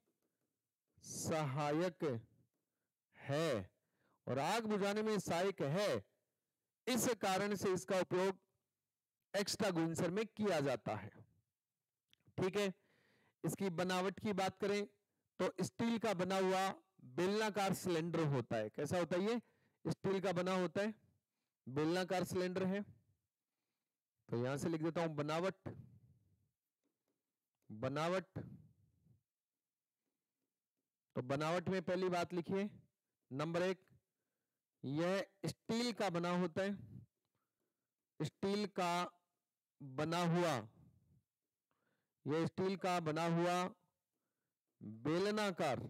सहायक है। और आग बुझाने में सहायक है, इस कारण से इसका उपयोग एक्सटिंग्विशर में किया जाता है। ठीक है, इसकी बनावट की बात करें तो स्टील का बना हुआ बेलनाकार सिलेंडर होता है। कैसा होता है? ये स्टील का बना होता है, बेलनाकार सिलेंडर है। तो यहां से लिख देता हूं बनावट। बनावट, तो बनावट में पहली बात लिखिए, नंबर 1, यह स्टील का बना होता है, स्टील का बना हुआ, यह स्टील का बना हुआ बेलनाकार,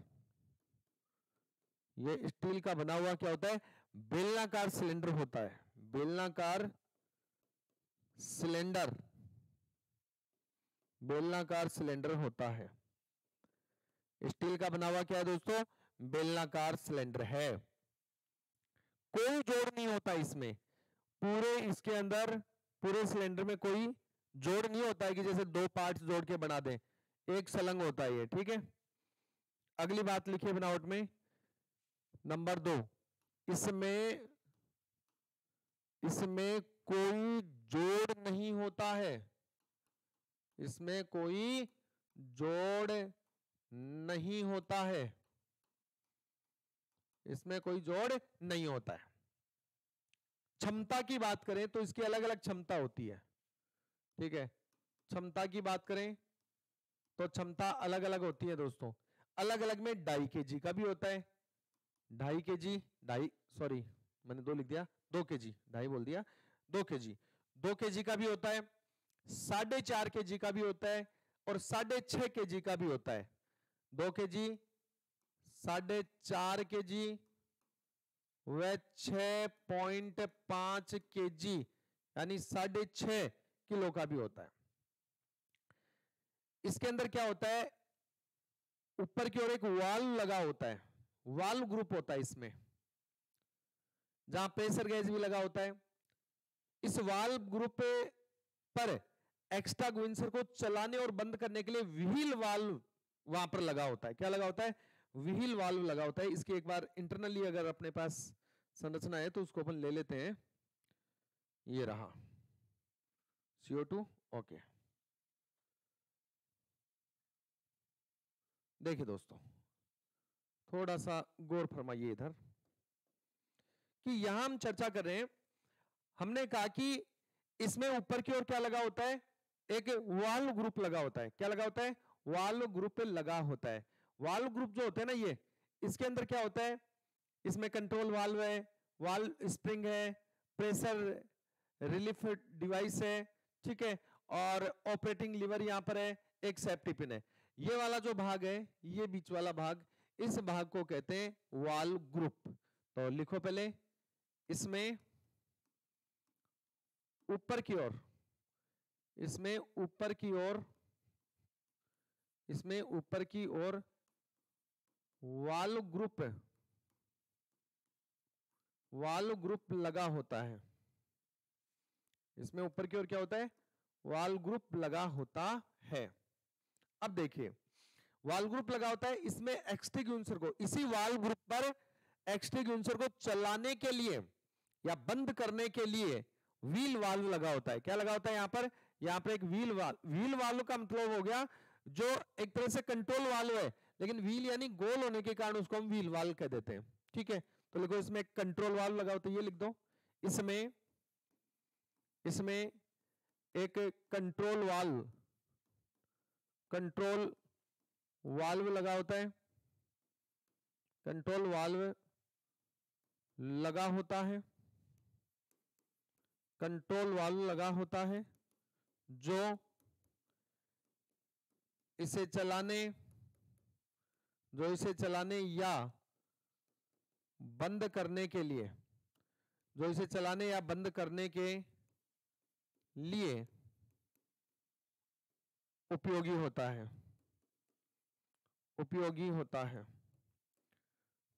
यह स्टील का बना हुआ क्या होता है? बेलनाकार सिलेंडर होता है। बेलनाकार सिलेंडर, बेलनाकार सिलेंडर होता है। स्टील का बना हुआ क्या है दोस्तों? बेलनाकार सिलेंडर है। कोई जोड़ नहीं होता इसमें, पूरे इसके अंदर, पूरे सिलेंडर में कोई जोड़ नहीं होता है कि जैसे दो पार्ट्स जोड़ के बना दें, एक सलंग होता है ये। ठीक है, अगली बात लिखिए बनावट में, नंबर 2, इसमें कोई जोड़ नहीं होता है, इसमें कोई जोड़ नहीं होता है, इसमें कोई जोड़ नहीं होता है। क्षमता की बात करें तो इसकी अलग अलग क्षमता होती है। ठीक है, क्षमता की बात करें तो क्षमता अलग अलग होती है दोस्तों। अलग अलग में 2.5 kg का भी होता है, 2.5 kg, 2.5 सॉरी मैंने 2 लिख दिया, 2 kg, 2.5 बोल दिया, 2 kg, 2 kg का भी होता है, 4.5 kg का भी होता है और 6.5 kg का भी होता है। 2 kg, 4.5 kg व 6.5 kg यानी 6.5 किलो का भी होता है। इसके अंदर क्या होता है? ऊपर की ओर एक वाल्व लगा होता है, वाल्व ग्रुप होता है इसमें, जहां प्रेशर गैस भी लगा होता है। इस वाल्व ग्रुप पर एक्सटिंग्विशर को चलाने और बंद करने के लिए व्हील वाल्व वहां पर लगा होता है। क्या लगा होता है? व्हील वाल्व लगा होता है। इसकी एक बार इंटरनली अगर अपने पास संरचना है तो उसको अपन ले लेते हैं। ये रहा CO2। ओके, देखिए दोस्तों, थोड़ा सा गौर फरमाइए इधर कि यहां हम चर्चा कर रहे हैं, हमने कहा कि इसमें ऊपर की ओर क्या लगा होता है? एक वाल्व ग्रुप लगा होता है। क्या लगा होता है? वाल्व ग्रुप पे लगा होता है। वाल्व ग्रुप जो होते हैं ना, ये इसके अंदर क्या होता है, इसमें कंट्रोल वाल्व है, वाल्व स्प्रिंग है, प्रेशर रिलीफ डिवाइस है, ठीक है, और ऑपरेटिंग लीवर यहां पर है, एक सेफ्टी पिन है। ये वाला जो भाग है, ये बीच वाला भाग, इस भाग को कहते हैं वाल्व ग्रुप। तो लिखो पहले, इसमें ऊपर की ओर, इसमें ऊपर की ओर, इसमें ऊपर की ओर वाल्व ग्रुप, वाल्व ग्रुप लगा होता है। इसमें ऊपर की ओर क्या होता है, वाल्व ग्रुप लगा होता है। अब देखिए, वाल्व ग्रुप लगा होता है, इसमें एक्सट्रीग्यून्सर को, इसी वाल्व ग्रुप पर एक्सट्रीग्यून्सर को चलाने के लिए या बंद करने के लिए व्हील वाल्व लगा होता है। क्या लगा होता है यहां पर एक व्हील वाल्व। व्हील वाल्व का मतलब हो गया जो एक तरह से कंट्रोल वाल्व है, लेकिन व्हील यानी गोल होने के कारण उसको हम व्हील वाल्व कह देते हैं, ठीक है। तो लिखो, इसमें एक कंट्रोल वाल्व लगा होता है, ये लिख दो। इसमें एक कंट्रोल वाल्व लगा होता है, कंट्रोल वाल्व लगा होता है, कंट्रोल वाल्व लगा होता है, जो इसे चलाने या बंद करने के लिए, जो इसे चलाने या बंद करने के लिए उपयोगी होता है, उपयोगी होता है,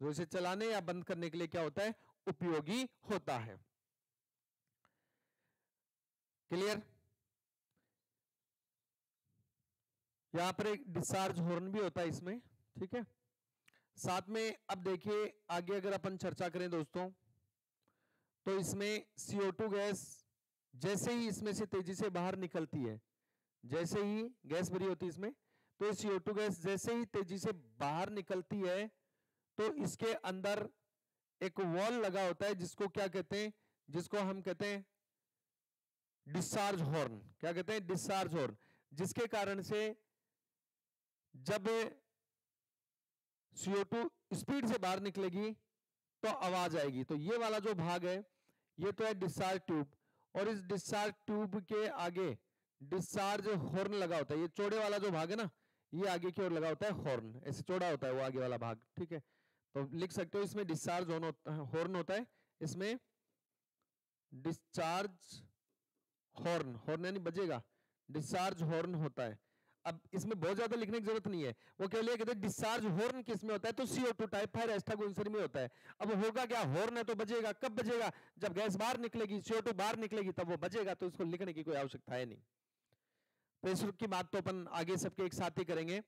जो इसे चलाने या बंद करने के लिए क्या होता है, उपयोगी होता है। क्लियर? यहां पर एक डिस्चार्ज हॉर्न भी होता है इसमें, ठीक है। साथ में अब देखिए आगे अगर अपन चर्चा करें दोस्तों, तो इसमें CO2 गैस जैसे ही इसमें से तेजी से बाहर निकलती है, जैसे ही गैस भरी होती है इसमें, तो CO2 गैस जैसे ही तेजी से बाहर निकलती है, तो इसके अंदर एक वॉल लगा होता है, जिसको क्या कहते हैं, जिसको हम कहते हैं डिस्चार्ज हॉर्न। क्या कहते हैं? Discharge horn. जिसके कारण से जब CO2 स्पीड से बाहर निकलेगी तो आवाज आएगी। तो ये वाला जो भाग है, ये तो है डिस्चार्ज ट्यूब, और इस डिस्चार्ज ट्यूब के आगे डिस्चार्ज हॉर्न लगा होता है। ये चौड़े वाला जो भाग है ना, ये आगे की ओर लगा होता है हॉर्न, ऐसे चौड़ा होता है वो आगे वाला भाग, ठीक है। तो लिख सकते हो इसमें डिस्चार्ज हॉर्न होता है, इसमें डिस्चार्ज हॉर्न, हॉर्न यानी बजेगा, डिस्चार्ज हॉर्न होता है। अब इसमें बहुत ज्यादा लिखने की जरूरत नहीं है, वो केवल कहते हैं डिस्चार्ज हॉर्न किस में होता है, तो CO2 टाइप फायर एस्ट्रागोनिसर में होता है। अब होगा क्या, हॉर्न है तो बजेगा, कब बजेगा, जब गैस बाहर निकलेगी, CO2 बाहर निकलेगी तब वो बजेगा, तो इसको लिखने की कोई आवश्यकता है नहीं। प्रेशर की बात तो अपन आगे सबके एक साथ ही करेंगे,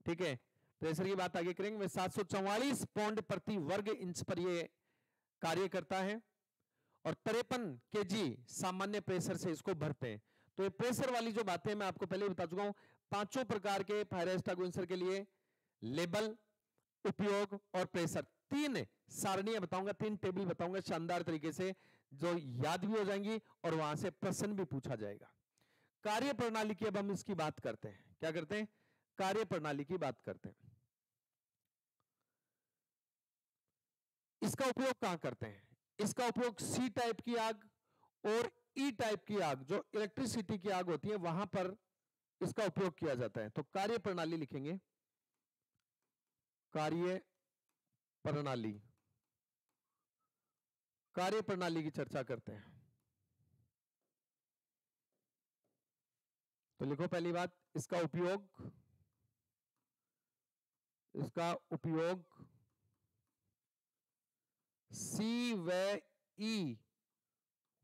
ठीक है। प्रेशर की बात आगे करेंगे। 744 पौंड प्रति वर्ग इंच पर ये कार्य करता है, और 53 kg सामान्य प्रेशर से इसको भरते हैं। तो ये प्रेशर वाली जो बातें मैं आपको पहले बता चुका हूं, पांचों प्रकार के फायर एस्ट्रागोनिसर के लिए लेबल, उपयोग और प्रेशर, 3 सारणियां बताऊंगा, 3 टेबल बताऊंगा शानदार तरीके से, जो याद भी हो जाएंगी और वहां से प्रश्न भी पूछा जाएगा। कार्य प्रणाली की अब हम इसकी बात करते हैं। क्या करते हैं? कार्य प्रणाली की बात करते हैं। इसका उपयोग कहां करते हैं? इसका उपयोग C टाइप की आग और E टाइप की आग, जो इलेक्ट्रिसिटी की आग होती है, वहां पर इसका उपयोग किया जाता है। तो कार्य प्रणाली लिखेंगे, कार्य प्रणाली, कार्य प्रणाली की चर्चा करते हैं। तो लिखो पहली बात, इसका उपयोग C व E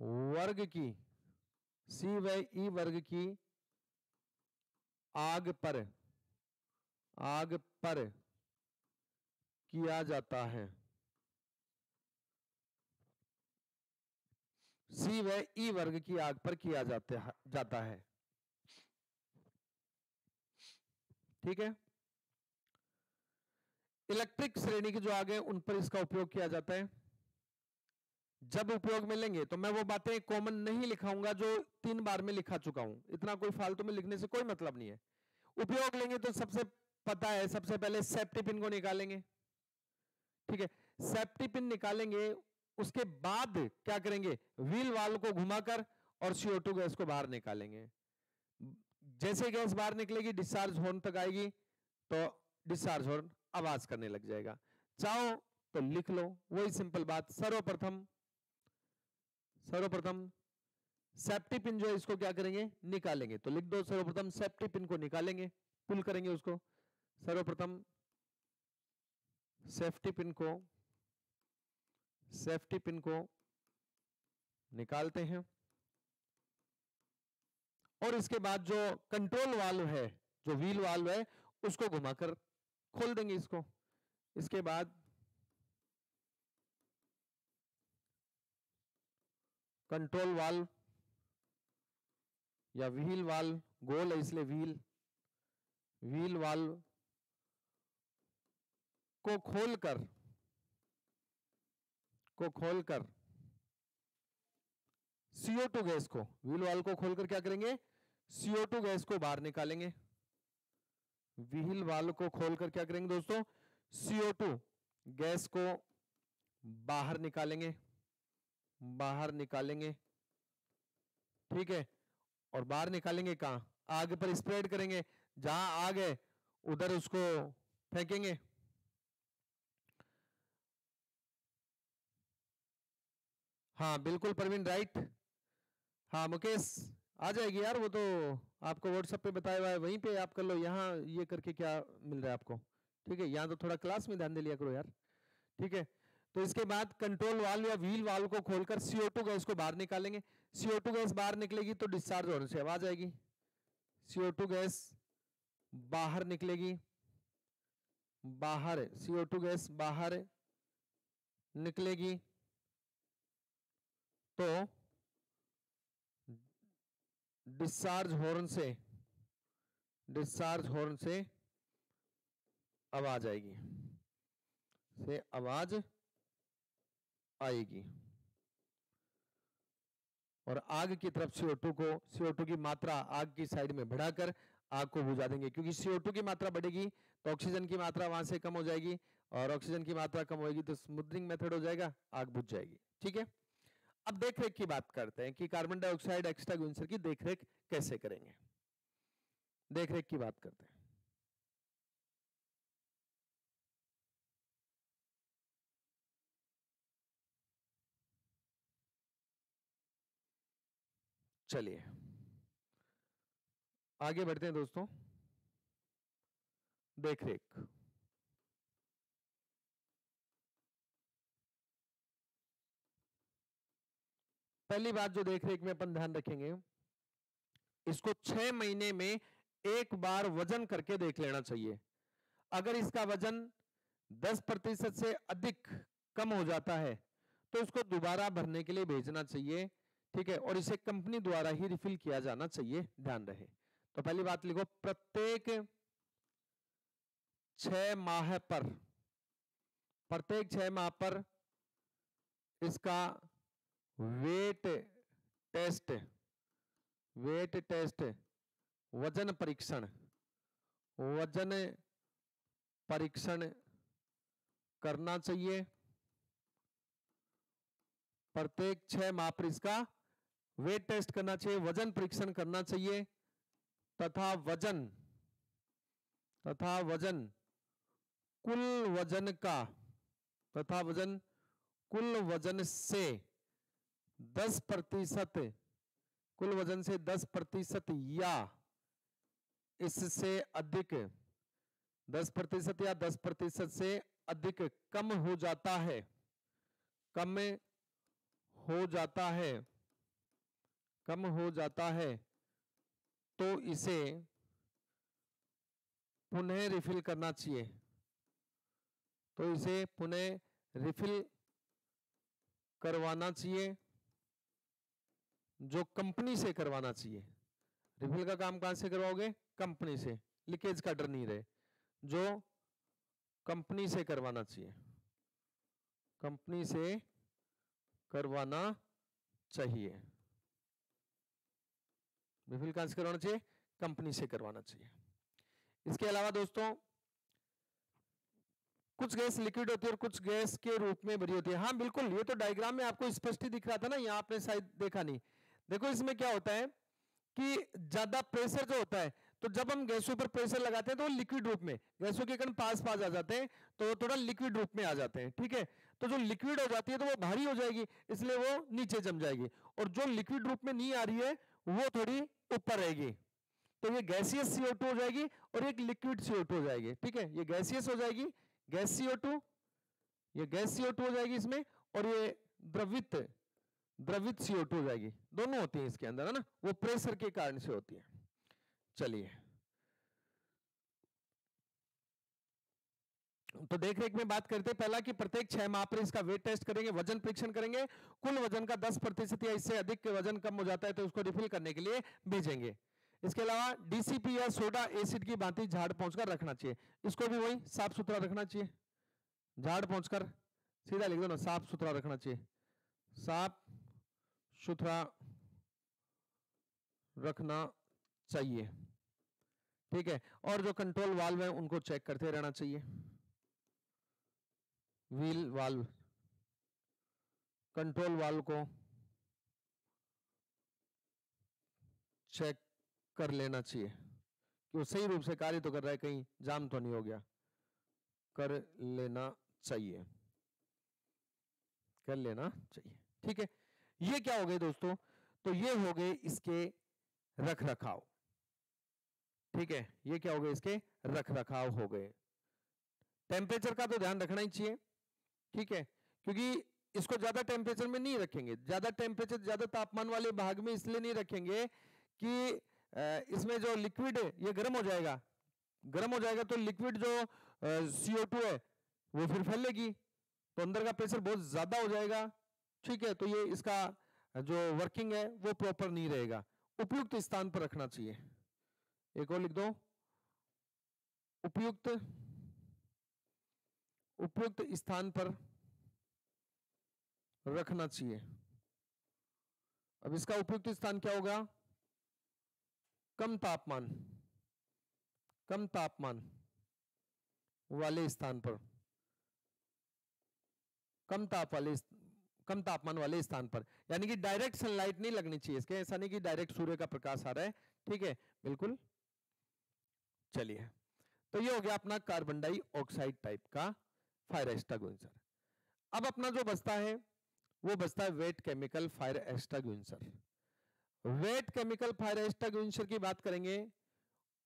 वर्ग की, C व E वर्ग की आग पर किया जाता है। C व E वर्ग की आग पर किया जाता है, ठीक है। इलेक्ट्रिक श्रेणी की जो आग है उन पर इसका उपयोग किया जाता है। जब उपयोग में लेंगे तो मैं वो बातें कॉमन नहीं लिखाऊंगा जो 3 बार में लिखा चुका हूं, इतना कोई फालतू में लिखने से कोई मतलब नहीं है। उपयोग लेंगे तो सबसे पता है, सबसे पहले सेफ्टी पिन को निकालेंगे, ठीक है। सेफ्टी पिन निकालेंगे, उसके बाद क्या करेंगे, व्हील वाल्व को घुमाकर और CO2 गैस को बाहर निकालेंगे। जैसे गैस बाहर निकलेगी डिस्चार्ज हॉर्न तक आएगी तो डिस्चार्ज हॉर्न आवाज करने लग जाएगा। चाहो तो लिख लो, वही सिंपल बात। सर्वप्रथम सेफ्टी पिन जो है इसको क्या करेंगे, निकालेंगे। तो लिख दो, सर्वप्रथम सेफ्टी पिन को निकालेंगे, पुल करेंगे उसको। सर्वप्रथम सेफ्टी पिन को निकालते हैं और इसके बाद जो कंट्रोल वाल्व है, जो व्हील वाल्व है, उसको घुमाकर खोल देंगे इसको। इसके बाद कंट्रोल वाल्व या व्हील वाल्व, गोल है इसलिए व्हील वाल्व को खोलकर CO2 गैस को, व्हील वाल्व को खोलकर क्या करेंगे, CO2 गैस को बाहर निकालेंगे। व्हील वाल्व को खोलकर क्या करेंगे दोस्तों, CO2 गैस को बाहर निकालेंगे, ठीक है। और बाहर निकालेंगे कहां, आग पर स्प्रेड करेंगे, जहां आग है उधर उसको फेंकेंगे। हाँ बिल्कुल प्रवीण, राइट। हाँ मुकेश, आ जाएगी यार, वो तो आपको व्हाट्सएप पे बताया हुआ है, वहीं पे आप कर लो। यहाँ ये करके क्या मिल रहा है आपको, ठीक है। यहाँ तो थोड़ा क्लास में ध्यान दे लिया करो यार, ठीक है। तो इसके बाद कंट्रोल वाल्व या व्हील वाल्व को खोलकर CO2 गैस को बाहर निकालेंगे। CO2 गैस बाहर निकलेगी तो डिस्चार्ज होने से आवाज आएगी। CO2 गैस बाहर निकलेगी, CO2 गैस बाहर निकलेगी तो डिस्चार्ज हॉर्न से आवाज आएगी और आग की तरफ CO2 की मात्रा आग की साइड में बढ़ाकर आग को बुझा देंगे। क्योंकि CO2 की मात्रा बढ़ेगी तो ऑक्सीजन की मात्रा वहां से कम हो जाएगी, और ऑक्सीजन की मात्रा कम होगी तो स्मूथनिंग मेथड हो जाएगा, आग बुझ जाएगी, ठीक है। अब देखरेख की बात करते हैं कि कार्बन डाइऑक्साइड एक्सट्राक्वेंसर की देखरेख कैसे करेंगे। देखरेख की बात करते हैं। चलिए आगे बढ़ते हैं दोस्तों। देखरेख, पहली बात जो देखरेख में अपन ध्यान रखेंगे, इसको 6 महीने में एक बार वजन करके देख लेना चाहिए। अगर इसका वजन 10% से अधिक कम हो जाता है तो इसको दोबारा भरने के लिए भेजना चाहिए, ठीक है। और इसे कंपनी द्वारा ही रिफिल किया जाना चाहिए, ध्यान रहे। तो पहली बात लिखो, प्रत्येक 6 माह पर इसका वेट टेस्ट वजन परीक्षण करना चाहिए। प्रत्येक 6 माह पर इसका वेट टेस्ट करना चाहिए, वजन परीक्षण करना चाहिए, तथा वजन कुल वजन से 10%, कुल वजन से 10% या इससे अधिक, 10% या 10% से अधिक कम हो जाता है तो इसे पुनः रिफिल करना चाहिए। तो इसे पुनः रिफिल करवाना चाहिए, जो कंपनी से करवाना चाहिए। रिफिल का काम कहां से करवाओगे, कंपनी से, लीकेज का डर नहीं रहे, जो कंपनी से करवाना चाहिए, कंपनी से करवाना चाहिए। रिफिल कहां से करवाना चाहिए, कंपनी से करवाना चाहिए। इसके अलावा दोस्तों कुछ गैस लिक्विड होती है और कुछ गैस के रूप में भरी होती है। हाँ बिल्कुल, ये तो डायग्राम में आपको स्पष्ट ही दिख रहा था ना, यहाँ आपने शायद देखा नहीं। देखो इसमें क्या होता है कि ज्यादा प्रेशर जो होता है, तो जब हम गैसों पर प्रेशर लगाते हैं तो वो लिक्विड रूप में, गैसों के कण पास पास आ जाते हैं तो थोड़ा लिक्विड रूप में आ जाते हैं, ठीक है। तो जो लिक्विड हो जाती है तो वो भारी हो जाएगी, इसलिए वो नीचे जम जाएगी, और जो लिक्विड रूप में नहीं आ रही है वो थोड़ी ऊपर रहेगी। तो ये गैसियस CO2 हो जाएगी और एक लिक्विड CO2 हो जाएगी, ठीक है। ये गैसियस हो जाएगी, गैस CO2, ये गैस CO2 हो जाएगी इसमें, और ये द्रवित CO2 हो जाएगी। दोनों होती हैं इसके अंदर, है ना, वो प्रेशर के कारण से होती है। चलिए, तो देख रेख में बात करते हैं। पहला कि प्रत्येक 6 माह पर इसका वेट टेस्ट करेंगे, वजन परीक्षण करेंगे। कुल वजन का 10% या इससे अधिक वजन कम हो जाता है तो उसको रिफिल करने के लिए भेजेंगे। इसके अलावा DCP या सोडा एसिड की भांति झाड़ पहुंचकर रखना चाहिए, इसको भी वही साफ सुथरा रखना चाहिए। झाड़ पहुंचकर सीधा लिख दो ना, साफ सुथरा रखना चाहिए, साफ सुथरा रखना चाहिए, ठीक है। और जो कंट्रोल वाल्व है उनको चेक करते रहना चाहिए, व्हील वाल्व, कंट्रोल वाल्व को चेक कर लेना चाहिए कि वो सही रूप से कार्य तो कर रहा है, कहीं जाम तो नहीं हो गया, कर लेना चाहिए, कर लेना चाहिए, ठीक है। ये क्या हो गए दोस्तों, तो ये हो गए इसके रख रखाव, ठीक है। ये क्या हो गए, इसके रख रखाव हो गए। टेम्परेचर का तो ध्यान रखना ही चाहिए, ठीक है, क्योंकि इसको ज्यादा टेम्परेचर में नहीं रखेंगे। ज्यादा टेम्परेचर, ज्यादा तापमान वाले भाग में इसलिए नहीं रखेंगे कि इसमें जो लिक्विड है ये गर्म हो जाएगा, गर्म हो जाएगा तो लिक्विड जो CO2 है वो फिर फैलेगी, तो अंदर का प्रेशर बहुत ज्यादा हो जाएगा, ठीक है। तो ये इसका जो वर्किंग है वो प्रॉपर नहीं रहेगा। उपयुक्त स्थान पर रखना चाहिए, एक और लिख दो, उपयुक्त स्थान पर रखना चाहिए। अब इसका उपयुक्त स्थान क्या होगा, कम तापमान वाले स्थान पर, कम तापमान वाले स्थान पर, यानी कि डायरेक्ट सनलाइट नहीं लगनी चाहिए इसके, ऐसा नहीं कि डायरेक्ट सूर्य का प्रकाश आ रहा है, ठीक है, बिल्कुल। चलिए, तो ये हो गया अपना कार्बन डाइऑक्साइड टाइप का फायर एक्सटिंग्विशर। अब अपना जो बचता है वो बचता है wait chemical fire extinguisher. Wait chemical fire extinguisher की बात करेंगे,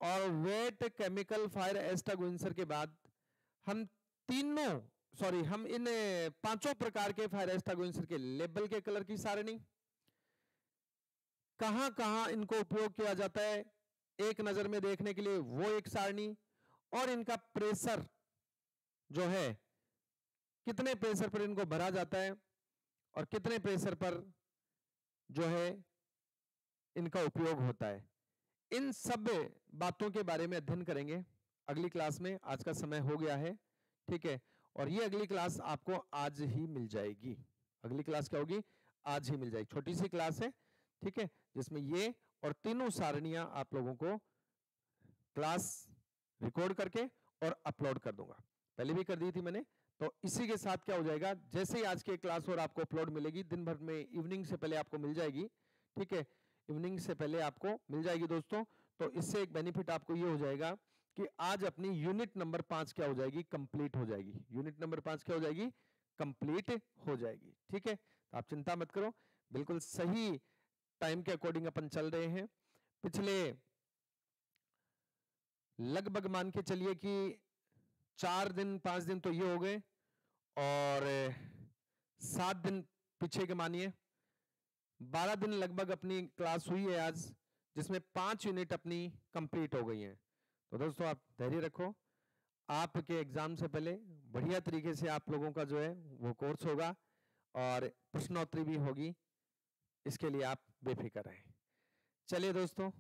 और वेट केमिकल फायर एक्सटिंग्विशर के बाद हम हम इन 5 प्रकार के फायर एक्सटिंग्विशर के लेबल के कलर की सारणी, कहां कहां इनको उपयोग किया जाता है एक नजर में देखने के लिए वो एक सारणी, और इनका प्रेशर जो है, कितने प्रेशर पर इनको भरा जाता है और कितने प्रेशर पर जो है इनका उपयोग होता है, इन सब बातों के बारे में अध्ययन करेंगे अगली क्लास में। आज का समय हो गया है, ठीक है, और ये अगली क्लास आपको आज ही मिल जाएगी। अगली क्लास क्या होगी, आज ही मिल जाएगी। छोटी सी क्लास है, ठीक है, जिसमें ये और तीनों सारणियां आप लोगों को क्लास रिकॉर्ड करके और अपलोड कर दूंगा, पहले भी कर दी थी मैंने। तो इसी के साथ क्या हो जाएगा, जैसे ही आज के क्लास और आपको अपलोड मिलेगी, दिन भर में इवनिंग से पहले आपको मिल जाएगी, ठीक है, इवनिंग से पहले आपको मिल जाएगी दोस्तों। तो इससे एक बेनिफिट आपको ये हो जाएगा कि आज अपनी यूनिट नंबर 5 क्या हो जाएगी, कंप्लीट हो जाएगी। यूनिट नंबर 5 क्या हो जाएगी, कंप्लीट हो जाएगी, ठीक है। तो आप चिंता मत करो, बिल्कुल सही टाइम के अकॉर्डिंग अपन चल रहे हैं। पिछले लगभग मान के चलिए कि 4 दिन 5 दिन तो ये हो गए, और 7 दिन पीछे के मानिए 12 दिन लगभग अपनी क्लास हुई है आज, जिसमें 5 यूनिट अपनी कंप्लीट हो गई हैं। तो दोस्तों आप धैर्य रखो, आपके एग्जाम से पहले बढ़िया तरीके से आप लोगों का जो है वो कोर्स होगा और प्रश्नोत्तरी भी होगी, इसके लिए आप बेफिक्र रहें। चलिए दोस्तों,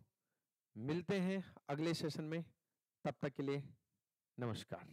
मिलते हैं अगले सेशन में, तब तक के लिए नमस्कार।